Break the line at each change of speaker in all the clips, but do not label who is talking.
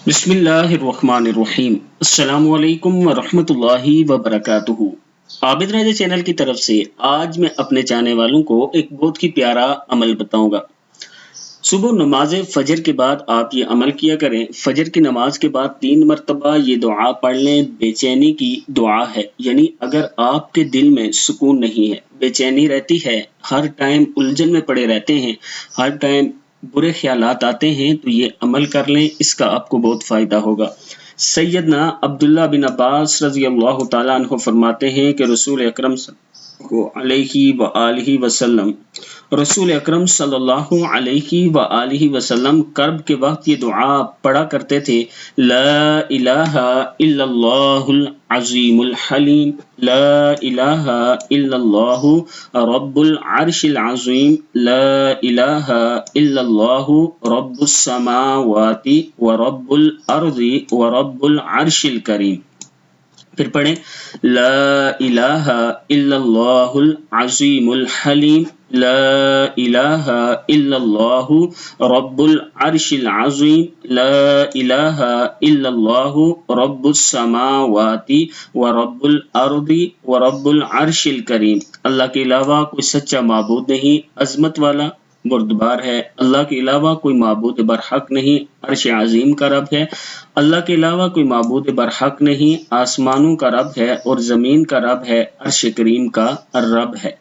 बिस्मिल्लाहिर्रहमानिर्रहीम। अस्सलाम वालेकुम वरहमतुल्लाहि वबरकातुहू। आबिद राजा चैनल की तरफ से आज मैं अपने चाहने वालों को एक बहुत ही प्यारा अमल बताऊंगा। सुबह नमाज फजर के बाद आप ये अमल किया करें। फजर की नमाज के बाद 3 मरतबा ये दुआ पढ़ लें। बेचैनी की दुआ है, यानी अगर आपके दिल में सुकून नहीं है, बेचैनी रहती है, हर टाइम उलझन में पड़े रहते हैं, हर टाइम बुरे ख्यालात आते हैं, तो ये अमल कर लें, इसका आपको बहुत फ़ायदा होगा। सैयदना अब्दुल्ला बिन अब्बास रज़ी अल्लाह ताला अन्हु फरमाते हैं कि रसूल अकरम रसूल अकरम सल्लल्लाहु अलैहि व आलिहि वसल्लम कर्ब के वक्त ये दुआ पढ़ा करते थे। ला इलाहा इल्लल्लाहुल अज़ीमुल हलीम, ला इलाहा इल्लल्लाहु रब्बुल अर्शिल अज़ीम, ला इलाहा इल्लल्लाहु रब्बुस समावाति व रब्बुल अर्ज़ि व रब्बुल अर्शिल करीम। फिर पढ़ें ला इलाहा इल्लल्लाहुल अज़ीमुल हलीम, ला इलाहा इल्लल्लाहु रब्बुल अर्शिल अज़ीम, ला इलाहा इल्लल्लाहु रब्बुस समावाति व रब्बुल अर्दि व रब्बुल अर्शिल करीम। अल्लाह के अलावा कोई सच्चा माबूद नहीं, अजमत वाला बुर्दबार है। अल्लाह के अलावा कोई माबूद बरहक नहीं, अर्श अजीम का रब है। अल्लाह के अलावा कोई माबूद बरहक नहीं, आसमानों का रब है और ज़मीन का रब है, अर्श करीम का रब है।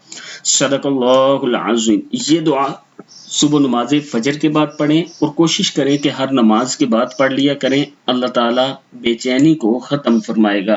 सदक़ल्लाहुल अज़ीम। ये दुआ सुबह नमाज फजर के बाद पढ़ें और कोशिश करें कि हर नमाज के बाद पढ़ लिया करें। अल्लाह ताला बेचैनी को ख़त्म फरमाएगा।